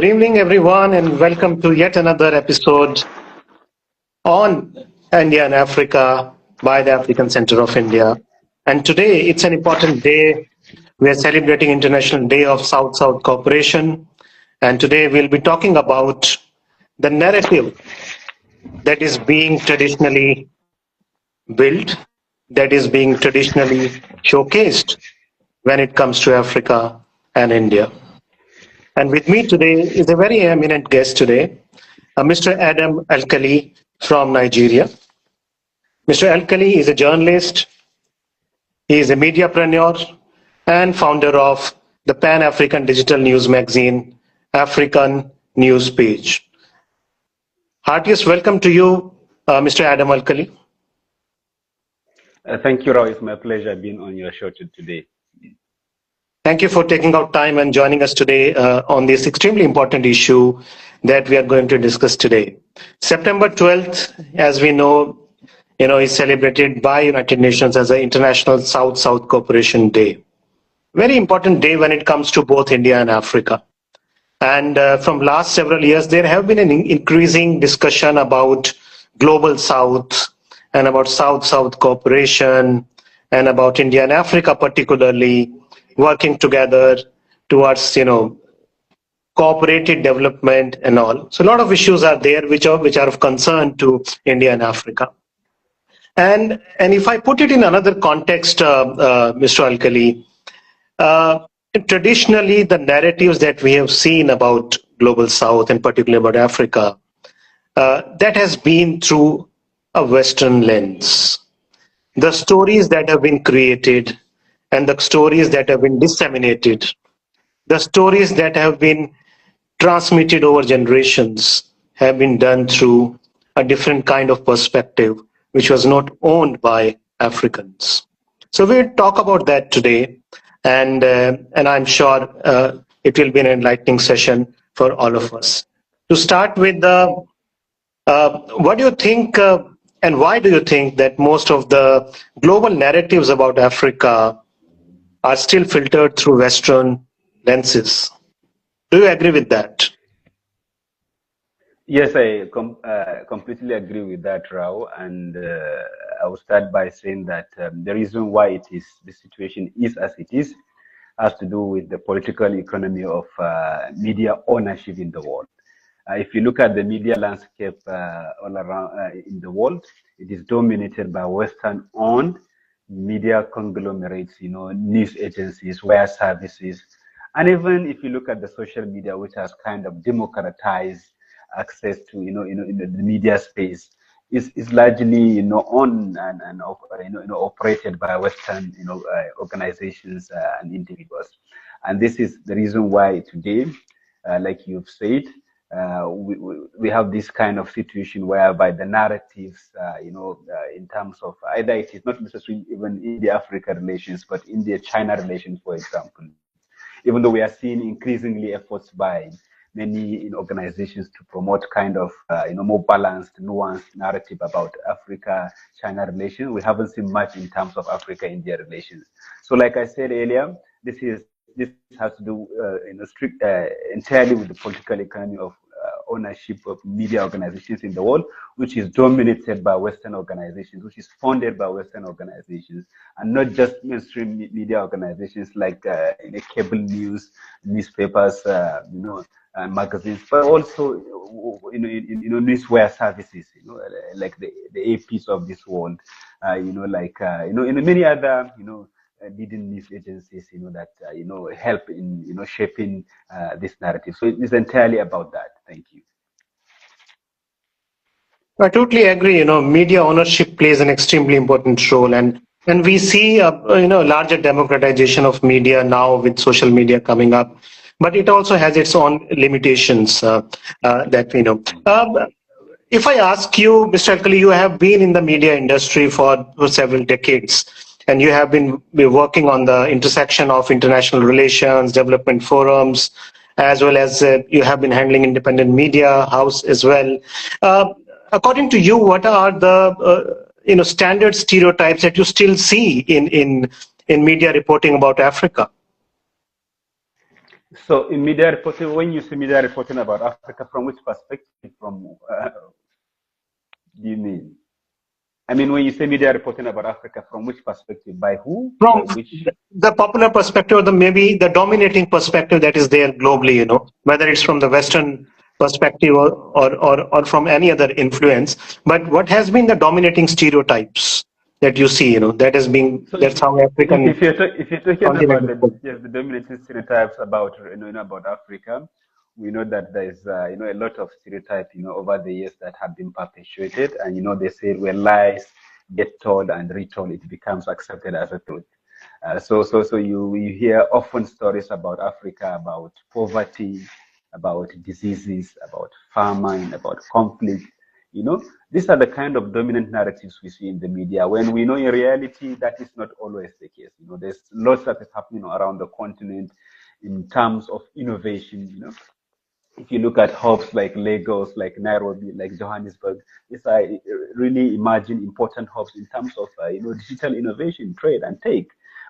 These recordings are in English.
Good evening, everyone, and welcome to yet another episode on India and Africa by the African Center of India. And today it's an important day. We are celebrating International Day of South-South Cooperation. And today we'll be talking about the narrative that is being traditionally built, that is being traditionally showcased when it comes to Africa and India. And with me today is a very eminent guest today, Mr. Adam Alqali from Nigeria. Mr. Alqali is a journalist, he is a mediapreneur and founder of the Pan-African digital news magazine, African Newspage. Heartiest welcome to you, Mr. Adam Alqali. Thank you, Rao. It's my pleasure being on your show today. Thank you for taking out time and joining us today on this extremely important issue that we are going to discuss today. September 12th, as we know, is celebrated by United Nations as the International South-South Cooperation Day. Very important day when it comes to both India and Africa. And from last several years, there have been an increasing discussion about Global South and about South-South cooperation and about India and Africa particularly working together towards, cooperated development and all. So a lot of issues are there which are of concern to India and Africa. And if I put it in another context, Mr. Alqali, traditionally the narratives that we have seen about Global South and particularly about Africa, that has been through a Western lens. The stories that have been created and the stories that have been disseminated, the stories that have been transmitted over generations have been done through a different kind of perspective, which was not owned by Africans. So we'll talk about that today, and I'm sure it will be an enlightening session for all of us. To start with, what do you think and why do you think that most of the global narratives about Africa are still filtered through Western lenses? Do you agree with that? Yes, I completely agree with that, Rao. And I will start by saying that the reason why the situation is as it is has to do with the political economy of media ownership in the world. If you look at the media landscape all around in the world, it is dominated by Western-owned media conglomerates, news agencies, wire services, and even if you look at the social media, which has kind of democratized access to, the media space, is largely, owned and operated by Western, organizations and individuals. And this is the reason why today, like you've said, we have this kind of situation whereby the narratives, in terms of either it is not necessarily even India-Africa relations, but India-China relations, for example. Even though we are seeing increasingly efforts by many organizations to promote kind of, more balanced, nuanced narrative about Africa-China relations, we haven't seen much in terms of Africa-India relations. So like I said earlier, this has to do entirely with the political economy of ownership of media organizations in the world, which is dominated by Western organizations, which is funded by Western organizations, and not just mainstream media organizations like cable news, newspapers, magazines, but also newswire services, like the APs of this world, many other, leading news agencies, that help in shaping this narrative. So it is entirely about that. Thank you. I totally agree. Media ownership plays an extremely important role, and we see larger democratization of media now with social media coming up, but it also has its own limitations that we know. If I ask you, Mr. Alqali, you have been in the media industry for several decades. And you have been working on the intersection of international relations, development forums, as well as you have been handling independent media house as well. According to you, what are the standard stereotypes that you still see in media reporting about Africa? So in media reporting, when you say media reporting about Africa, from which perspective? From do you mean? I mean, when you say media reporting about Africa, from which perspective? By who? By From which? the popular perspective, or the maybe the dominating perspective that is there globally, whether it's from the Western perspective or from any other influence. But what has been the dominating stereotypes that you see, that has been, So that's how African if you're talking about continent the is. yes, the dominating stereotypes about about Africa, we know that there is a lot of stereotypes over the years that have been perpetuated, and they say when lies get told and retold, it becomes accepted as a truth. So you hear often stories about Africa, about poverty, about diseases, about famine, about conflict. These are the kind of dominant narratives we see in the media, when we know in reality that is not always the case. There's lots that is happening around the continent in terms of innovation. If you look at hubs like Lagos, like Nairobi, like Johannesburg, these are really imagine important hubs in terms of digital innovation, trade, and tech.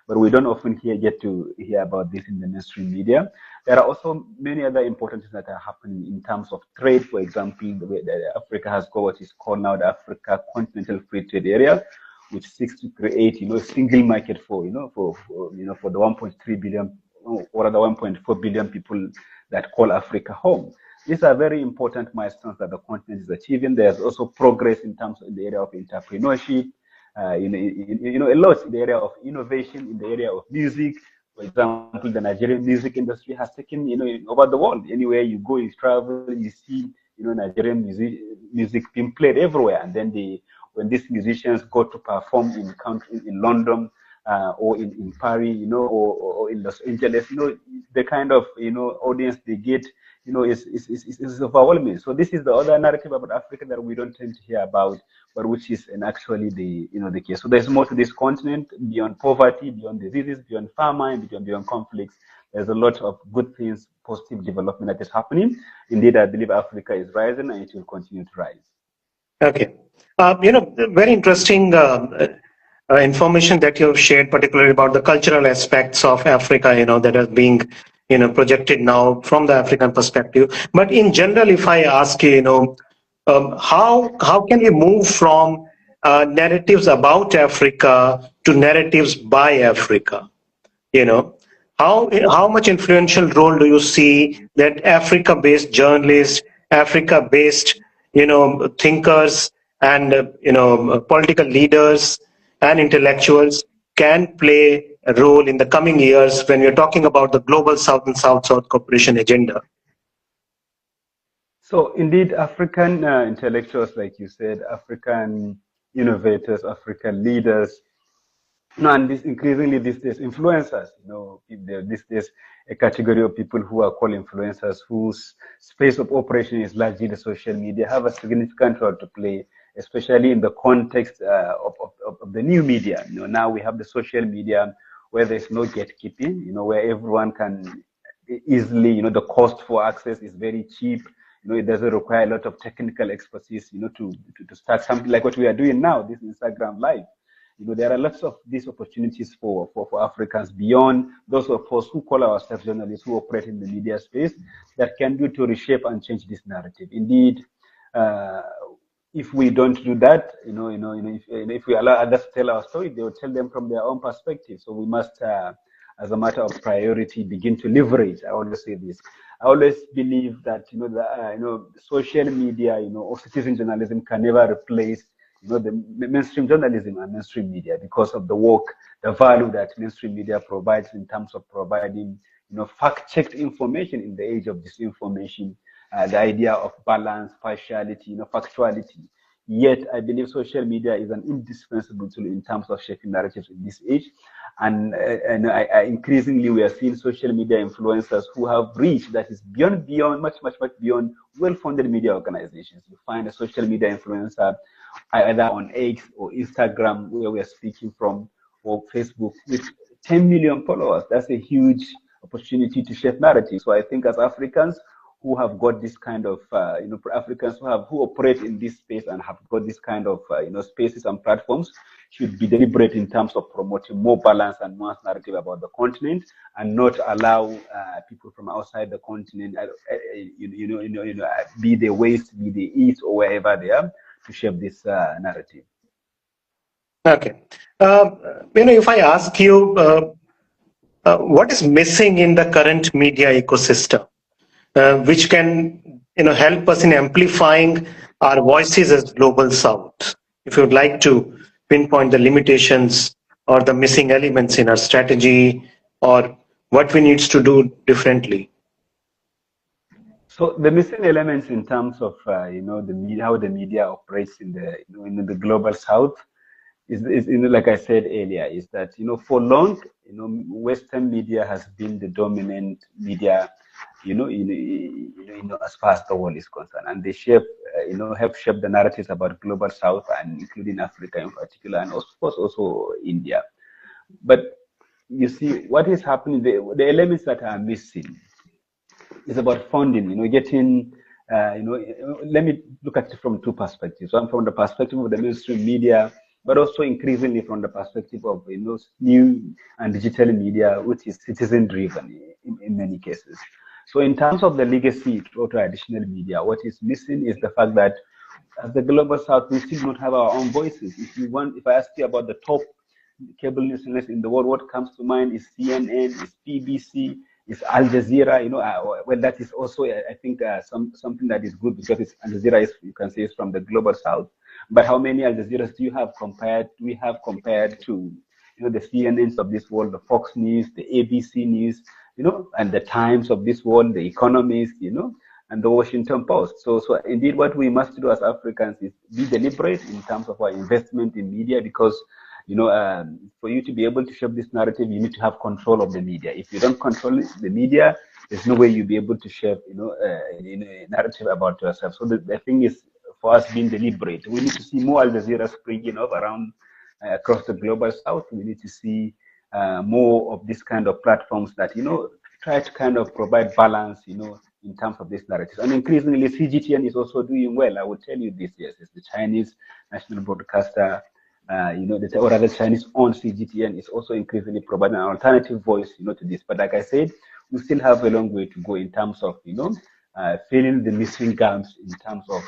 But we don't often get to hear about this in the mainstream media. There are also many other important things that are happening in terms of trade. For example, the way that Africa has got what is called now the Africa Continental Free Trade Area, which seeks to create, a single market for the 1.3 billion or rather 1.4 billion people that call Africa home. These are very important milestones that the continent is achieving. There's also progress in terms of the area of entrepreneurship, a lot in the area of innovation, in the area of music. For example, the Nigerian music industry has taken, over the world. Anywhere you go, you travel, you see, Nigerian music being played everywhere. And then when these musicians go to perform in London, or in Paris, or in Los Angeles, the kind of audience they get, is overwhelming. So this is the other narrative about Africa that we don't tend to hear about, but which is actually the case. So there's more to this continent beyond poverty, beyond diseases, beyond famine, beyond conflicts. There's a lot of good things, positive development that is happening. Indeed, I believe Africa is rising and it will continue to rise. Okay. Very interesting information that you have shared, particularly about the cultural aspects of Africa, that are being, projected now from the African perspective. But in general, if I ask you, how can we move from narratives about Africa to narratives by Africa? How much influential role do you see that Africa-based journalists, Africa-based thinkers, and political leaders and intellectuals can play a role in the coming years when we're talking about the global South and South-South cooperation agenda? So indeed, African intellectuals, like you said, African innovators, African leaders, and this increasingly these days influencers, these days a category of people who are called influencers, whose space of operation is largely the social media, have a significant role to play, especially in the context of the new media. Now we have the social media where there's no gatekeeping, where everyone can easily, the cost for access is very cheap. It doesn't require a lot of technical expertise, to start something like what we are doing now, this Instagram Live. There are lots of these opportunities for Africans beyond those of us who call ourselves journalists, who operate in the media space, that can do to reshape and change this narrative. Indeed, if we don't do that, if we allow others to tell our story, they will tell them from their own perspective. So we must, as a matter of priority, begin to leverage. I always say this. I always believe that social media, or citizen journalism can never replace the mainstream journalism and mainstream media, because of the work, the value that mainstream media provides in terms of providing, fact-checked information in the age of disinformation, the idea of balance, partiality, factuality. Yet, I believe social media is an indispensable tool in terms of shaping narratives in this age. And increasingly, we are seeing social media influencers who have reach that is beyond, much beyond well-funded media organizations. You find a social media influencer either on X or Instagram, where we are speaking from, or Facebook, with 10 million followers. That's a huge opportunity to shape narratives. So I think as Africans, who have got this kind of, Africans who operate in this space and have got this kind of, spaces and platforms should be deliberate in terms of promoting more balance and nuanced narrative about the continent, and not allow people from outside the continent, be they West, be they East, or wherever they are, to shape this narrative. Okay. If I ask you, what is missing in the current media ecosystem, which can, help us in amplifying our voices as global South? If you would like to pinpoint the limitations or the missing elements in our strategy, or what we need to do differently. So the missing elements in terms of the media, how the media operates in the in the global South is like I said earlier, is that for long Western media has been the dominant media as far as the world is concerned, and they shape have shaped the narratives about global South, and including Africa in particular, and of course also India. But you see what is happening, the elements that are missing is about funding, getting, let me look at it from two perspectives. One from the perspective of the mainstream media, but also increasingly from the perspective of new and digital media, which is citizen driven in many cases. So in terms of the legacy or traditional media, what is missing is the fact that as the global South, we still don't have our own voices. If I ask you about the top cable news channels in the world, what comes to mind is CNN, is BBC, is Al Jazeera. Well, that is also, I think, something that is good, because Al Jazeera is, you can say, is from the global South. But how many Al Jazeeras do we have compared to, the CNNs of this world, the Fox News, the ABC News, and the Times of this world, the Economist, and the Washington Post. So indeed, what we must do as Africans is be deliberate in terms of our investment in media, because for you to be able to shape this narrative, you need to have control of the media. If you don't control the media, there's no way you'll be able to shape, a narrative about yourself. So the thing is, for us being deliberate, we need to see more Al Jazeera springing up around across the global South. We need to see more of this kind of platforms that try to kind of provide balance, in terms of this narrative. And increasingly, CGTN is also doing well. I will tell you this: yes, it's the Chinese national broadcaster. Or rather, Chinese-owned CGTN is also increasingly providing an alternative voice, to this. But like I said, we still have a long way to go in terms of, filling the missing gaps in terms of,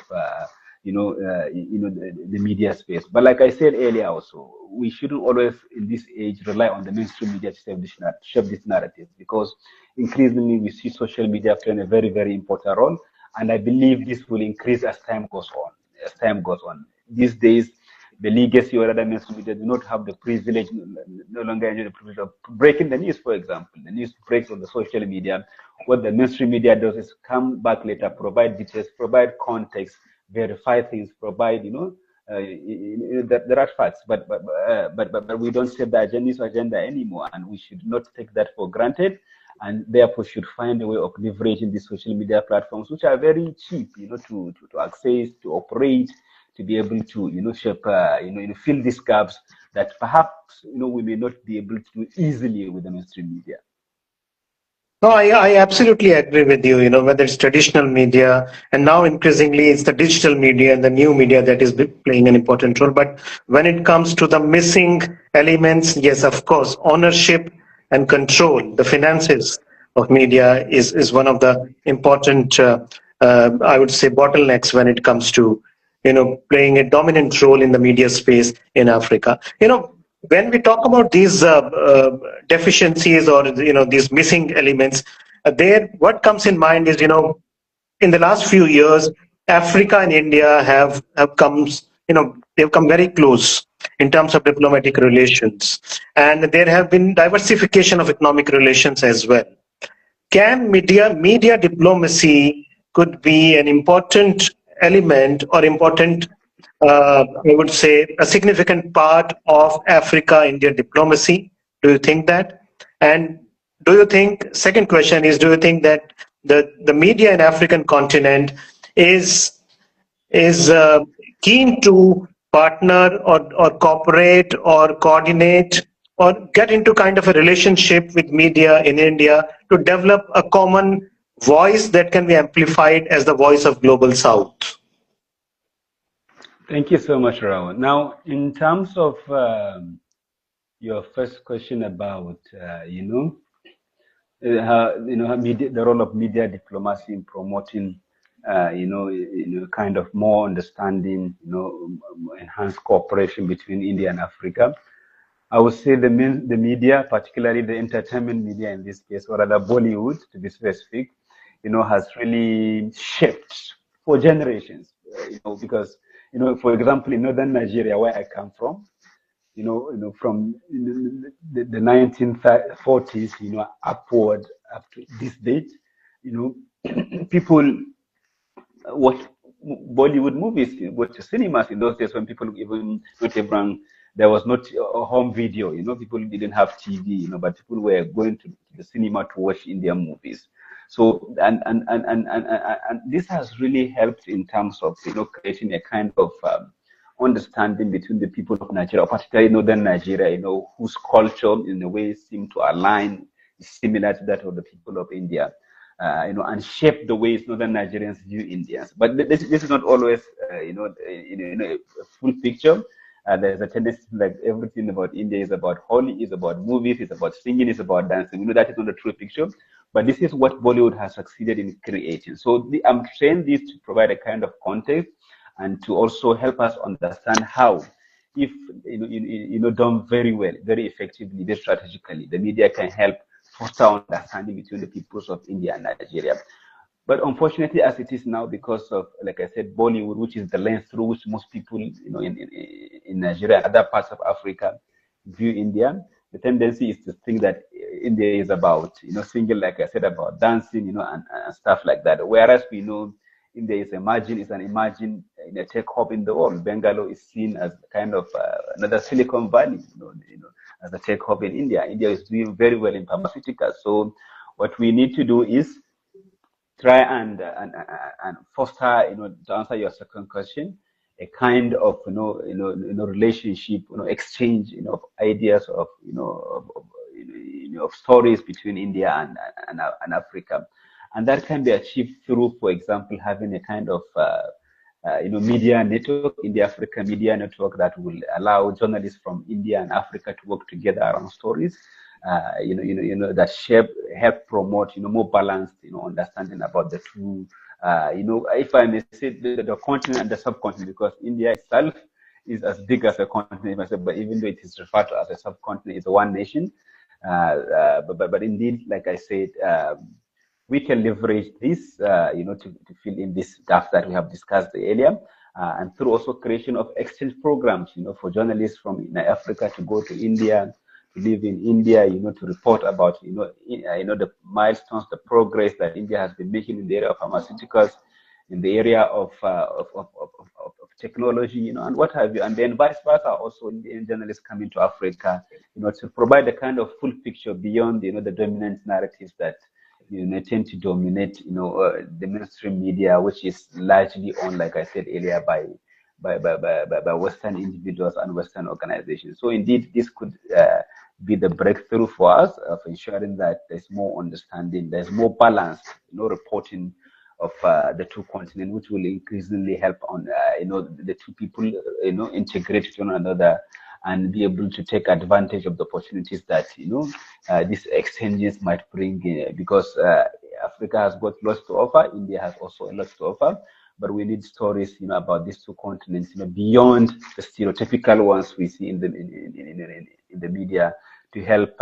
the media space. But like I said earlier, also, we shouldn't always, in this age, rely on the mainstream media to shape this narrative, because increasingly we see social media playing a very, very important role, and I believe this will increase as time goes on. These days, the legacy or other mainstream media do not have the privilege, no longer enjoy the privilege of breaking the news, for example. The news breaks on the social media. What the mainstream media does is come back later, provide details, provide context, verify things, provide, the right facts. But we don't set the news agenda anymore, and we should not take that for granted, and therefore should find a way of leveraging these social media platforms, which are very cheap, to access, to operate, to be able to, shape, fill these gaps that perhaps, we may not be able to do easily with the mainstream media. No, I absolutely agree with you, whether it's traditional media, and now increasingly it's the digital media and the new media that is playing an important role. But when it comes to the missing elements, yes, of course, ownership and control, the finances of media is one of the important, I would say, bottlenecks when it comes to playing a dominant role in the media space in Africa. When we talk about these deficiencies or these missing elements, what comes in mind is in the last few years, Africa and India have come they've come very close in terms of diplomatic relations, and there have been diversification of economic relations as well. Can media diplomacy could be an important element or important, I would say, a significant part of Africa-India diplomacy? Do you think that? And do you think, second question is, do you think that the media in African continent is keen to partner or cooperate or coordinate or get into kind of a relationship with media in India to develop a common voice that can be amplified as the voice of Global South? Thank you so much, Rao. Now, in terms of your first question about, the role of media diplomacy in promoting, kind of more understanding, enhanced cooperation between India and Africa. I would say the media, particularly the entertainment media in this case, or rather Bollywood to be specific, has really shaped for generations, because, for example, in northern Nigeria, where I come from, from the 1940s, upward up to this date, people watch Bollywood movies, watch cinemas in those days when people even not everyone, there was not a home video, people didn't have TV, but people were going to the cinema to watch Indian movies. So and this has really helped in terms of creating a kind of understanding between the people of Nigeria, particularly northern Nigeria, whose culture in a way seem to align similar to that of the people of India. And shape the ways northern Nigerians view Indians. But this is not always, a full picture. There's a tendency like everything about India is about Holi, is about movies, is about singing, is about dancing. That is not a true picture. But this is what Bollywood has succeeded in creating. So I'm saying this to provide a kind of context and to also help us understand how, if done very well, very effectively, very strategically, the media can help foster understanding between the peoples of India and Nigeria. But unfortunately, as it is now, because of, like I said, Bollywood, which is the lens through which most people, in Nigeria and other parts of Africa view India, the tendency is to think that India is about, singing, like I said, about dancing, and stuff like that. Whereas we know India is an emerging tech hub in the world. Bangalore is seen as kind of another Silicon Valley, as a tech hub in India. India is doing very well in pharmaceuticals. So what we need to do is try and foster, to answer your second question, a kind of relationship, exchange, of ideas, of of stories between India and Africa, and that can be achieved through, for example, having a kind of media network, India Africa Media Network, that will allow journalists from India and Africa to work together around stories, that help promote, more balanced, understanding about the two, if I may say, the continent and the subcontinent, because India itself is as big as a continent, but even though it is referred to as a subcontinent, it's one nation. But indeed, like I said, we can leverage this, to fill in this gap that we have discussed earlier, and through also creation of exchange programs, for journalists from Africa to go to India, to live in India, to report about, the milestones, the progress that India has been making in the area of pharmaceuticals, in the area of technology, and what have you, and then vice versa. Also, Indian journalists coming to Africa, to provide a kind of full picture beyond, the dominant narratives that tend to dominate, the mainstream media, which is largely owned, like I said earlier, by Western individuals and Western organizations. So indeed, this could be the breakthrough for us of ensuring that there's more understanding, there's more balance, reporting of the two continents, which will increasingly help on, the two people, integrate to one another and be able to take advantage of the opportunities that, these exchanges might bring, because Africa has got lots to offer, India has also a lot to offer, but we need stories, about these two continents, beyond the stereotypical ones we see in the media, to help,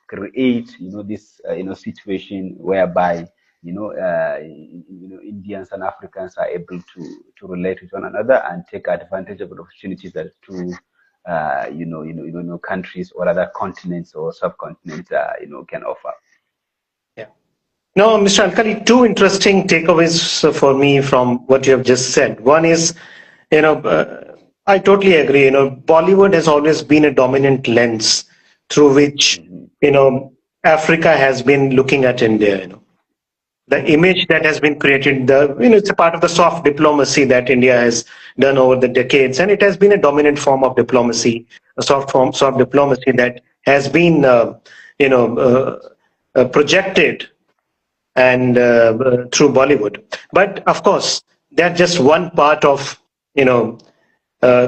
create, this, situation whereby, Indians and Africans are able to relate with one another and take advantage of the opportunities that two, countries or other continents or subcontinents, can offer. Yeah. No, Mr. Alqali, two interesting takeaways for me from what you have just said. One is, I totally agree. Bollywood has always been a dominant lens through which, Africa has been looking at India. The image that has been created, it's a part of the soft diplomacy that India has done over the decades, and it has been a dominant form of diplomacy, a soft diplomacy that has been, projected and through Bollywood. But of course, they're just one part of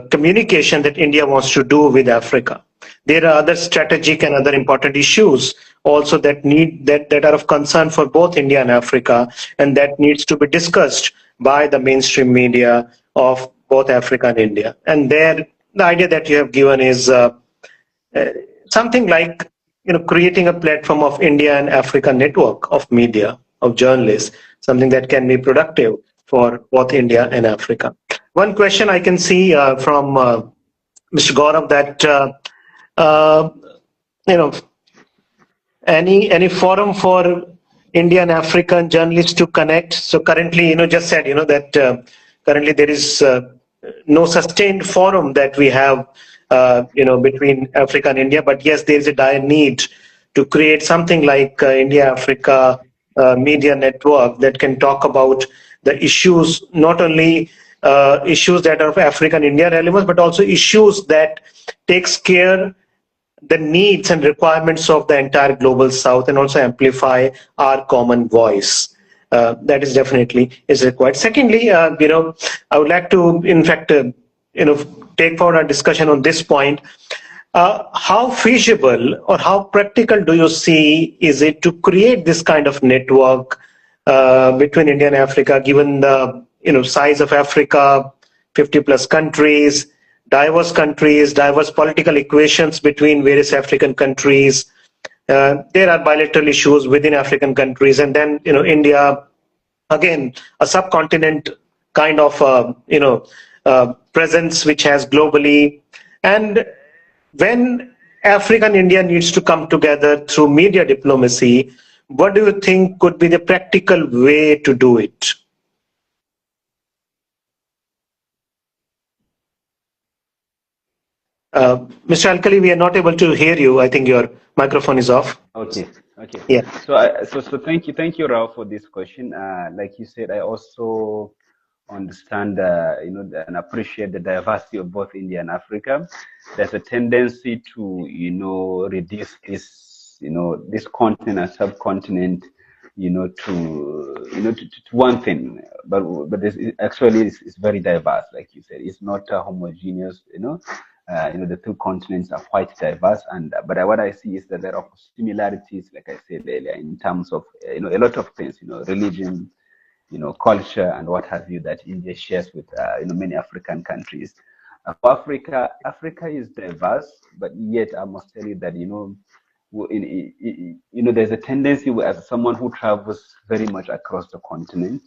communication that India wants to do with Africa. There are other strategic and other important issues also that are of concern for both India and Africa, and that needs to be discussed by the mainstream media of both Africa and India. And there, the idea that you have given is something like creating a platform of India and Africa network of media, of journalists, something that can be productive for both India and Africa. One question I can see from Mr. Gaurav that uh, you know any forum for Indian African journalists to connect. So currently, just said that currently there is no sustained forum that we have between Africa and India. But yes, there is a dire need to create something like India Africa media network that can talk about the issues, not only issues that are of African India relevance, but also issues that takes care the needs and requirements of the entire global south, and also amplify our common voice. That is definitely is required. Secondly, I would like to in fact take forward our discussion on this point. How feasible or how practical do you see is it to create this kind of network between India and Africa, given the size of Africa, 50 plus countries, diverse political equations between various African countries. There are bilateral issues within African countries, and then India, again, a subcontinent kind of presence which has globally. And when Africa and India needs to come together through media diplomacy, what do you think could be the practical way to do it? Mr. Alqali, we are not able to hear you. I think your microphone is off. Okay. Okay. Yeah. So thank you, Rao, for this question. Like you said, I also understand, and appreciate the diversity of both India and Africa. There's a tendency to, reduce this continent and subcontinent, to one thing. But this actually is very diverse, like you said. It's not homogeneous, the two continents are quite diverse, but what I see is that there are similarities, like I said earlier, in terms of a lot of things, religion, culture, and what have you, that India shares with many African countries. For Africa is diverse, but yet I must tell you that there's a tendency as someone who travels very much across the continent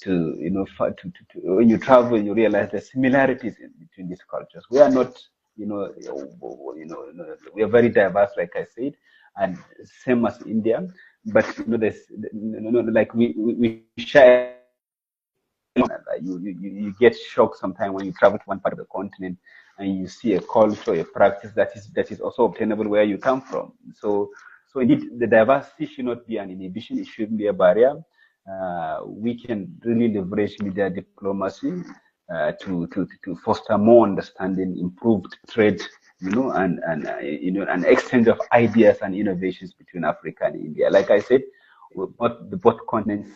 to when you travel, you realize the similarities between these cultures. We are not we are very diverse, like I said, and same as India. But there's like we share. You get shocked sometimes when you travel to one part of the continent and you see a culture, a practice that is also obtainable where you come from. So indeed, the diversity should not be an inhibition; it shouldn't be a barrier. We can really leverage media diplomacy to foster more understanding, improved trade, and exchange of ideas and innovations between Africa and India. Like I said, both continents,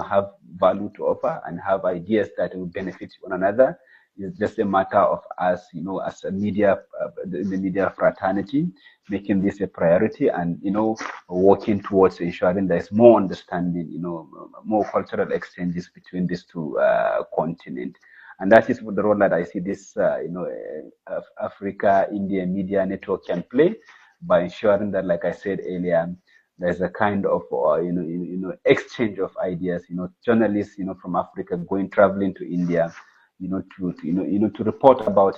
have value to offer and have ideas that will benefit one another. It's just a matter of us, as a media, the media fraternity, making this a priority and, working towards ensuring there's more understanding, more cultural exchanges between these two continents. And that is the role that I see this, Africa-India media network can play by ensuring that, like I said earlier, there's a kind of, exchange of ideas, journalists, from Africa traveling to India, to report about,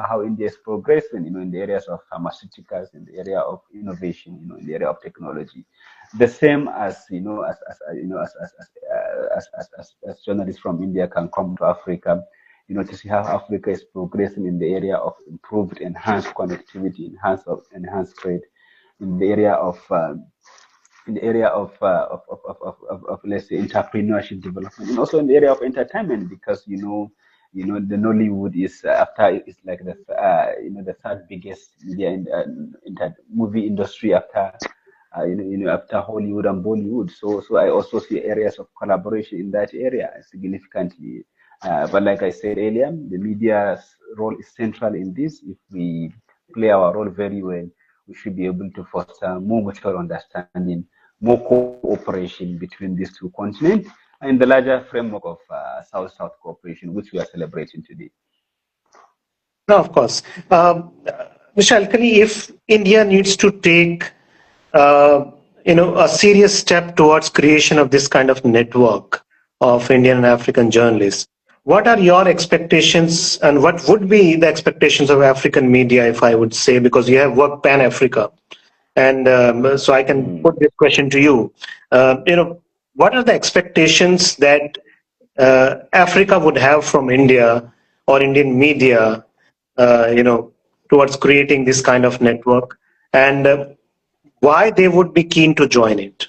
how India is progressing, in the areas of pharmaceuticals, in the area of innovation, in the area of technology. The same as, as journalists from India can come to Africa, to see how Africa is progressing in the area of improved, enhanced connectivity, enhanced trade, in the area of let's say entrepreneurship development, and also in the area of entertainment, because the Nollywood is it's like the the third biggest media in movie industry after after Hollywood and Bollywood. So I also see areas of collaboration in that area significantly. But like I said earlier, the media's role is central in this. If we play our role very well, we should be able to foster more mutual understanding, more cooperation between these two continents, and the larger framework of South-South cooperation, which we are celebrating today. No, of course. Mr. Alqali, if India needs to take a serious step towards creation of this kind of network of Indian and African journalists, what are your expectations and what would be the expectations of African media, if I would say, because you have worked pan-Africa? And so I can put this question to you. What are the expectations that Africa would have from India or Indian media, towards creating this kind of network, and why they would be keen to join it?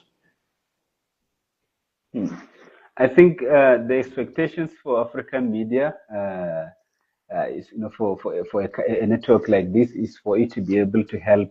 I think the expectations for African media is, for a network like this is for it to be able to help,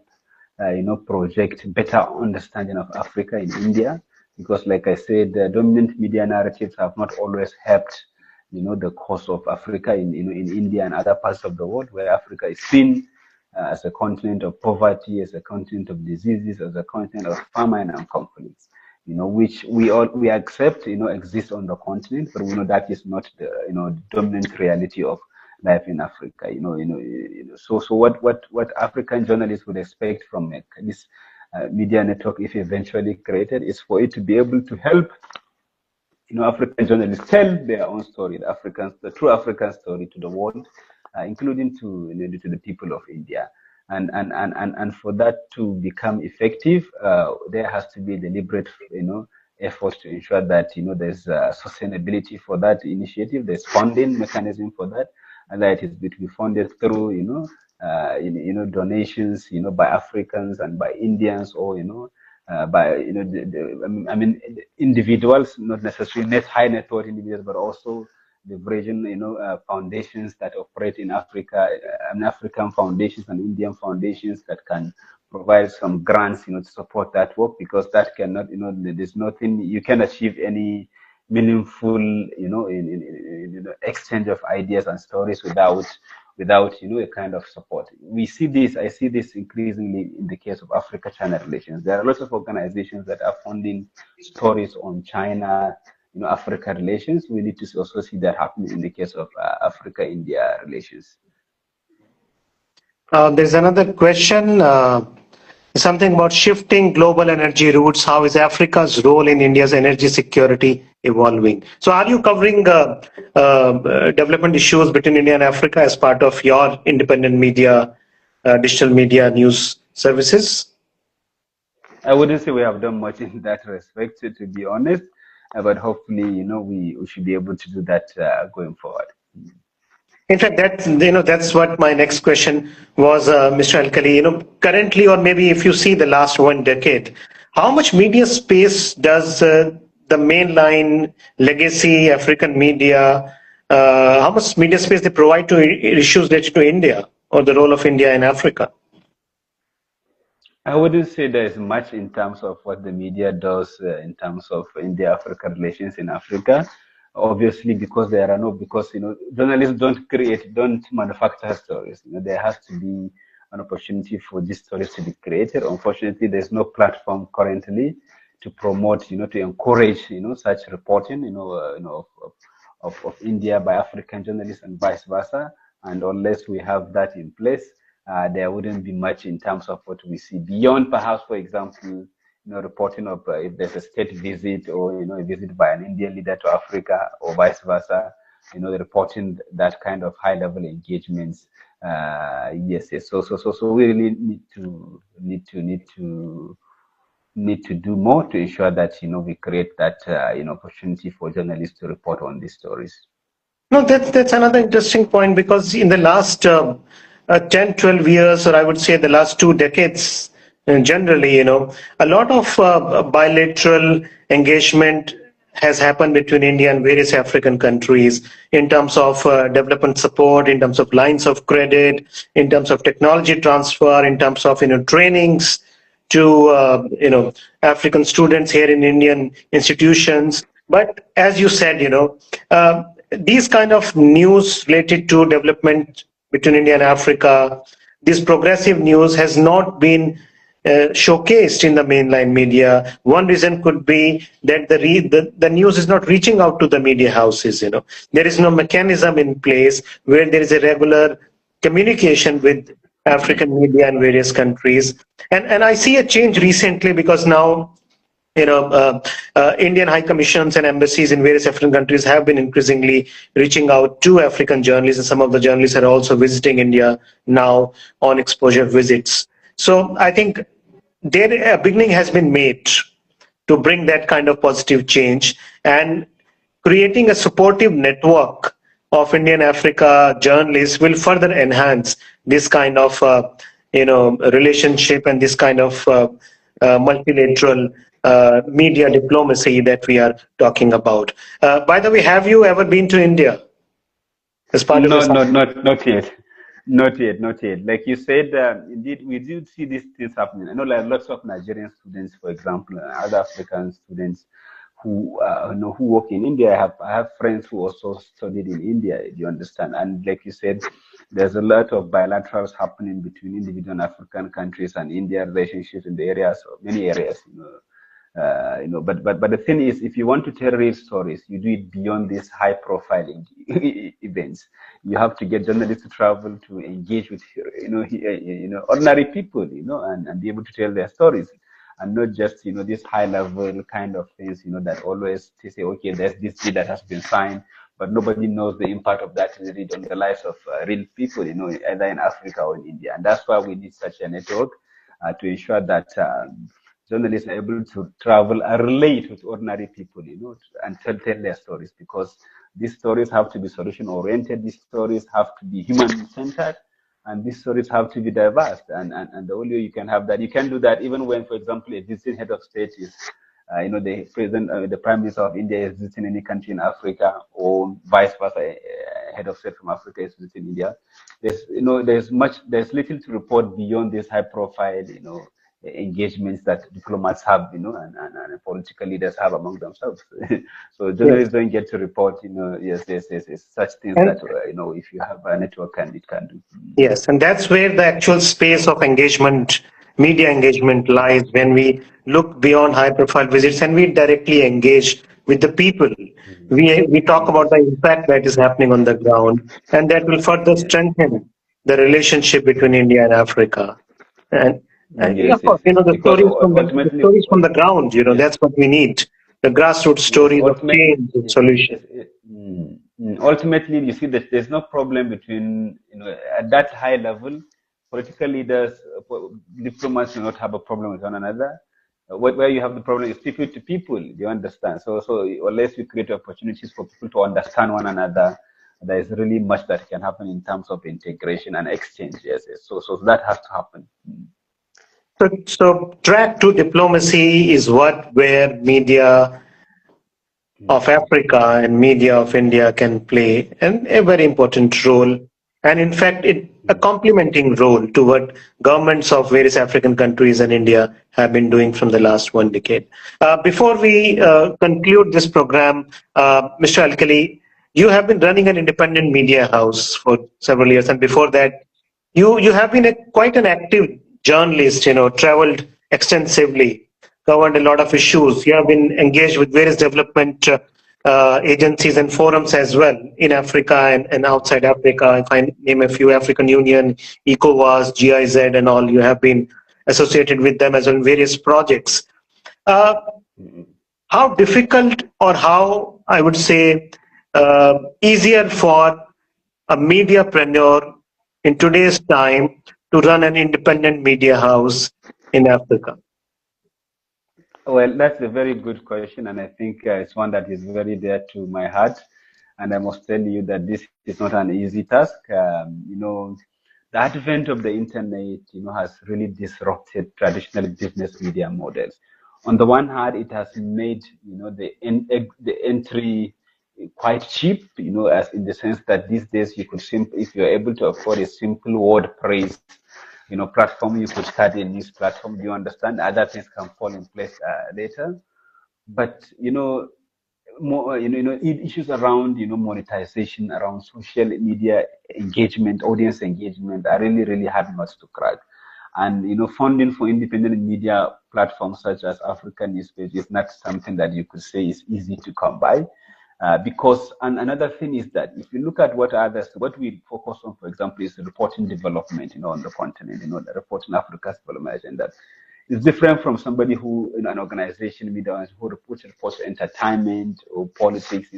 project better understanding of Africa in India, because like I said, the dominant media narratives have not always helped, the cause of Africa in India and other parts of the world, where Africa is seen as a continent of poverty, as a continent of diseases, as a continent of famine and conflicts. Which we accept, exists on the continent, but we know that is not the, dominant reality of life in Africa. So what African journalists would expect from this media network, if eventually created, is for it to be able to help, African journalists tell their own story, the true African story to the world, including to the people of India. And for that to become effective, there has to be deliberate, efforts to ensure that there's sustainability for that initiative. There's funding mechanism for that, and that it is to be funded through donations, by Africans and by Indians, or by individuals, not necessarily high net worth individuals, but also leveraging, foundations that operate in Africa, African foundations and Indian foundations that can provide some grants, to support that work, because that cannot, there's nothing, you can achieve any meaningful, exchange of ideas and stories without, a kind of support. I see this increasingly in the case of Africa-China relations. There are lots of organizations that are funding stories on China, Africa relations. We need to also see that happening in the case of Africa-India relations. There's another question, something about shifting global energy routes. How is Africa's role in India's energy security evolving? So are you covering development issues between India and Africa as part of your independent media, digital media news services? I wouldn't say we have done much in that respect, to be honest. But hopefully, we should be able to do that going forward. In fact, that's what my next question was, Mr. Alqali. Currently, or maybe if you see the last 1 decade, how much media space does the mainline legacy African media, how much media space they provide to issues related to India or the role of India in Africa? I wouldn't say there's much in terms of what the media does in terms of India-Africa relations in Africa. Obviously, because journalists don't manufacture stories. There has to be an opportunity for these stories to be created. Unfortunately, there's no platform currently to promote, to encourage, such reporting, of India by African journalists and vice versa. And unless we have that in place, there wouldn't be much in terms of what we see beyond, perhaps, for example, reporting of if there's a state visit or a visit by an Indian leader to Africa or vice versa. Reporting that kind of high-level engagements. Yes. So we really need to do more to ensure that we create that opportunity for journalists to report on these stories. No, that's another interesting point, because in the last 10, 12 years, or I would say the last 2 decades, generally, a lot of bilateral engagement has happened between India and various African countries in terms of development support, in terms of lines of credit, in terms of technology transfer, in terms of trainings to African students here in Indian institutions. But as you said, these kind of news related to development between India and Africa, this progressive news has not been showcased in the mainline media. One reason could be that the news is not reaching out to the media houses. There is no mechanism in place where there is a regular communication with African media in various countries. And I see a change recently, because now Indian high commissions and embassies in various African countries have been increasingly reaching out to African journalists, and some of the journalists are also visiting India now on exposure visits. So I think there a beginning has been made to bring that kind of positive change, and creating a supportive network of Indian Africa journalists will further enhance this kind of relationship and this kind of multilateral media diplomacy that we are talking about. By the way, have you ever been to India as part of No, this? not yet. Not yet, not yet. Like you said, indeed, we do see these things happening. I know, like lots of Nigerian students, for example, and other African students who who work in India. I have friends who also studied in India. Do you understand? And like you said, there's a lot of bilaterals happening between individual African countries and India, relationships in the areas, many areas. But the thing is, if you want to tell real stories, you do it beyond these high-profile events. You have to get journalists to travel to engage with ordinary people, and be able to tell their stories, and not just these high-level kind of things, that always they say, okay, there's this deal that has been signed, but nobody knows the impact of that really on the lives of real people, either in Africa or in India, and that's why we need such a network to ensure that. Journalists are able to travel and relate with ordinary people, and tell their stories, because these stories have to be solution-oriented, these stories have to be human-centered, and these stories have to be diverse. And the only way you can have that, you can do that even when, for example, a visiting head of state is, the president, the prime minister of India is visiting any country in Africa, or vice versa, a head of state from Africa is visiting India. There's little to report beyond this high-profile, engagements that diplomats have, and political leaders have among themselves. So journalists don't get to report, yes, such things that, if you have a network, and it can do. Yes, and that's where the actual space of engagement, media engagement lies, when we look beyond high-profile visits and we directly engage with the people. We talk about the impact that is happening on the ground, and that will further strengthen the relationship between India and Africa. And Yes, of course, yes. the Because ultimately, stories from the ground, that's what we need. The grassroots stories of change and solution. Ultimately, you see that there's no problem between, at that high level, political leaders, diplomats do not have a problem with one another. Where you have the problem is people to people, do you understand? So unless you create opportunities for people to understand one another, there is really much that can happen in terms of integration and exchange. Yes. So that has to happen. So track to diplomacy is where media of Africa and media of India can play a very important role. And in fact, a complementing role to what governments of various African countries and India have been doing from the last 1 decade. Before we conclude this program, Mr. Alqali, you have been running an independent media house for several years, and before that, you have been quite an active journalist, traveled extensively, covered a lot of issues. You have been engaged with various development agencies and forums as well in Africa and outside Africa. If I name a few, African Union, ECOWAS, GIZ and all, you have been associated with them as well in various projects. How difficult, or how, I would say, easier for a mediapreneur in today's time to run an independent media house in Africa? Well, that's a very good question, and I think it's one that is very dear to my heart. And I must tell you that this is not an easy task. The advent of the internet, has really disrupted traditional business media models. On the one hand, it has made, the entry quite cheap, as in the sense that these days you could simply, if you're able to afford a simple WordPress platform. You could start a news platform. You understand? Other things can fall in place later. But more, issues around, monetization, around social media engagement, audience engagement are really, really hard nuts to crack. And, funding for independent media platforms such as African Newspage is not something that you could say is easy to come by. Because, and another thing is that if you look at what we focus on, for example, is reporting development, on the continent, the reporting Africa's development agenda. It's different from somebody who, in an organization, media, who reports entertainment or politics,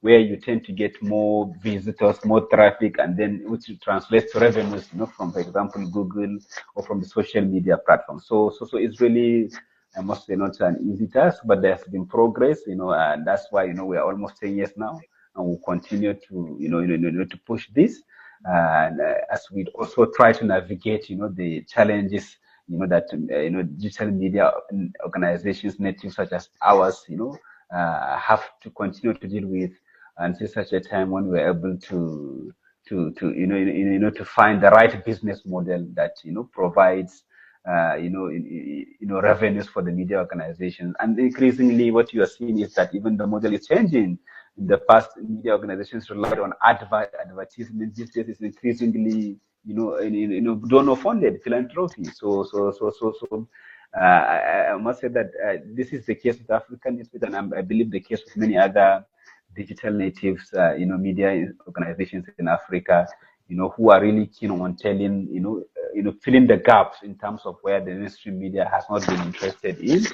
where you tend to get more visitors, more traffic, and then which translates to revenues, from, for example, Google or from the social media platform. So it's really, I must say, not an easy task, but there's been progress, and that's why, we are almost 10 years now, and we'll continue to, to push this. And as we also try to navigate, the challenges, that, digital media organizations, networks such as ours, have to continue to deal with until such a time when we're able to find the right business model that, provides, revenues for the media organizations. And increasingly what you are seeing is that even the model is changing. In the past, media organizations relied on advertisement. These days is increasingly, donor-funded philanthropy. So I must say that this is the case with African Newspage, and I believe the case with many other digital natives, media organizations in Africa, who are really keen on telling, filling the gaps in terms of where the mainstream media has not been interested in.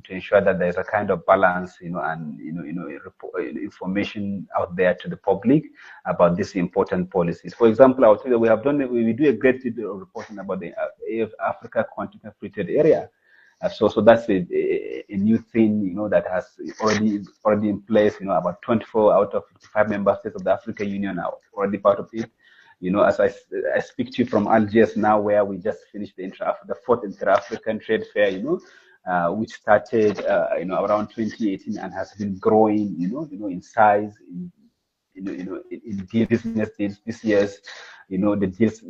To ensure that there's a kind of balance, and information out there to the public about these important policies. For example, I would say that we do a great deal of reporting about the Africa Continental Free Trade Area. So that's a new thing, that has already in place. About 24 out of 55 member states of the African Union are already part of it. As I speak to you from Algiers now, where we just finished the fourth Inter-African Trade Fair, which started, around 2018 and has been growing, in size, in business deals this year's, the deals,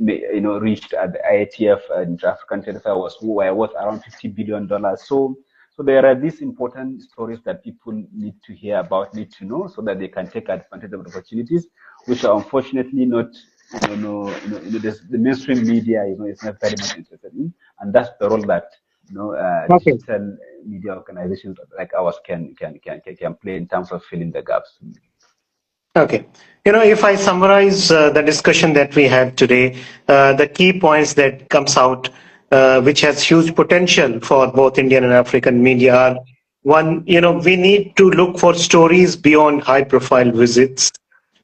reached at the IATF and African Trade Fair were worth around $50 billion. So there are these important stories that people need to hear about, need to know, so that they can take advantage of the opportunities, which are unfortunately not, the mainstream media, is not very much interested in, and that's the role that, digital media organizations like ours can play in terms of filling the gaps. Okay. If I summarize the discussion that we had today, the key points that comes out, which has huge potential for both Indian and African media are, one, we need to look for stories beyond high-profile visits.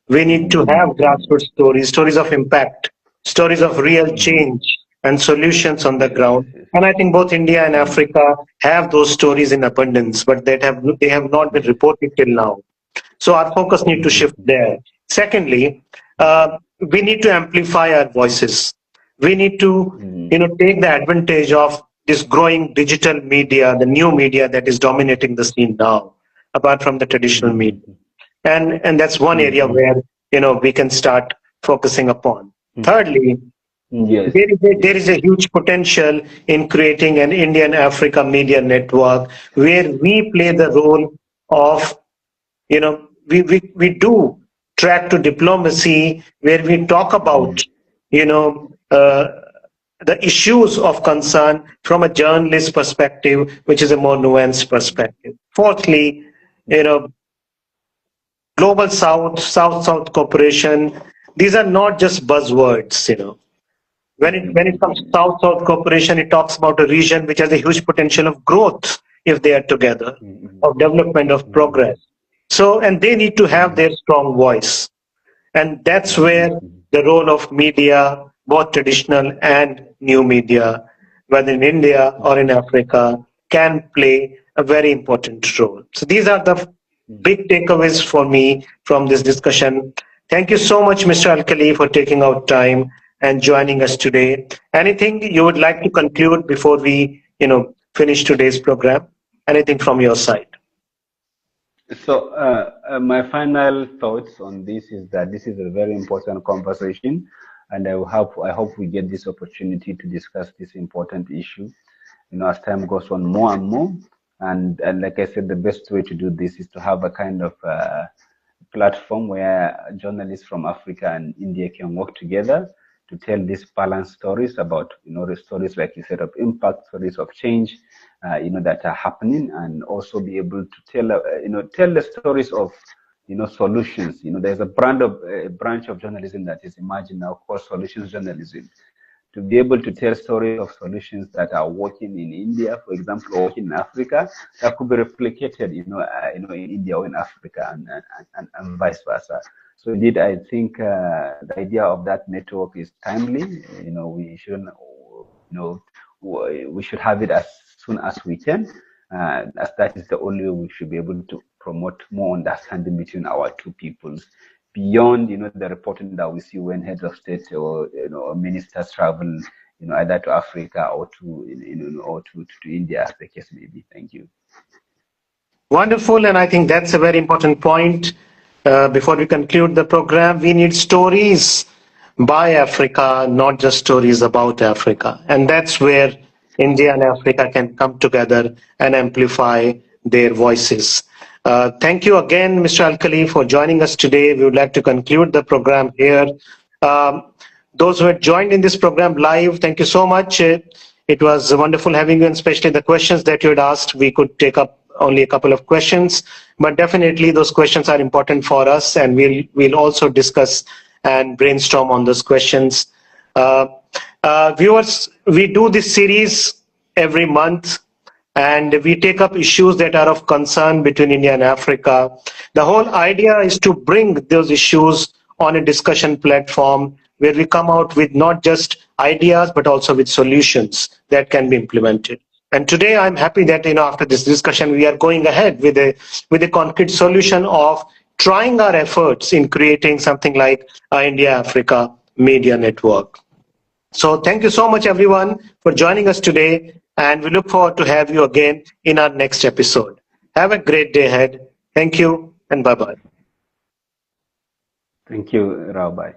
We need to have grassroots stories of impact, stories of real change and solutions on the ground. And I think both India and Africa have those stories in abundance, but they have not been reported till now. So our focus needs to shift there. Secondly, we need to amplify our voices. We need to, take the advantage of this growing digital media, the new media that is dominating the scene now, apart from the traditional media. And that's one area where, we can start focusing upon. Thirdly, Yes. there is a huge potential in creating an Indian Africa media network where we play the role of, we do track to diplomacy, where we talk about, the issues of concern from a journalist perspective, which is a more nuanced perspective. Fourthly, Global South-South cooperation, these are not just buzzwords, When it comes to South-South cooperation, it talks about a region which has a huge potential of growth if they are together, of development, of progress. So, and they need to have their strong voice. And that's where the role of media, both traditional and new media, whether in India or in Africa, can play a very important role. So these are the big takeaways for me from this discussion. Thank you so much, Mr. Alqali, for taking out time and joining us today. Anything you would like to conclude before we, finish today's program? Anything from your side? So, my final thoughts on this is that this is a very important conversation, and I hope we get this opportunity to discuss this important issue, as time goes on more and more. And like I said, the best way to do this is to have a kind of platform where journalists from Africa and India can work together to tell these balanced stories about, the stories, like you said, of impact, stories of change, that are happening, and also be able to tell the stories of, solutions. There's a branch of journalism that is emerging now called solutions journalism, to be able to tell stories of solutions that are working in India, for example, or working in Africa, that could be replicated, in India or in Africa, and vice versa. So indeed, I think the idea of that network is timely. We shouldn't, we should have it as soon as we can, as that is the only way we should be able to promote more understanding between our two peoples, beyond the reporting that we see when heads of state or ministers travel, either to Africa or to India, as the case may be. Thank you. Wonderful, and I think that's a very important point. Before we conclude the program, we need stories by Africa, not just stories about Africa. And that's where India and Africa can come together and amplify their voices. Thank you again, Mr. Alqali, for joining us today. We would like to conclude the program here. Those who had joined in this program live, thank you so much. It was wonderful having you, and especially the questions that you had asked. We could take up only a couple of questions, but definitely those questions are important for us, and we'll also discuss and brainstorm on those questions. Viewers, we do this series every month, and we take up issues that are of concern between India and Africa. The whole idea is to bring those issues on a discussion platform where we come out with not just ideas, but also with solutions that can be implemented. And today I'm happy that after this discussion, we are going ahead with a concrete solution of trying our efforts in creating something like India-Africa Media Network. So thank you so much, everyone, for joining us today, and we look forward to have you again in our next episode. Have a great day ahead. Thank you, and bye-bye. Thank you, Rao. Bye.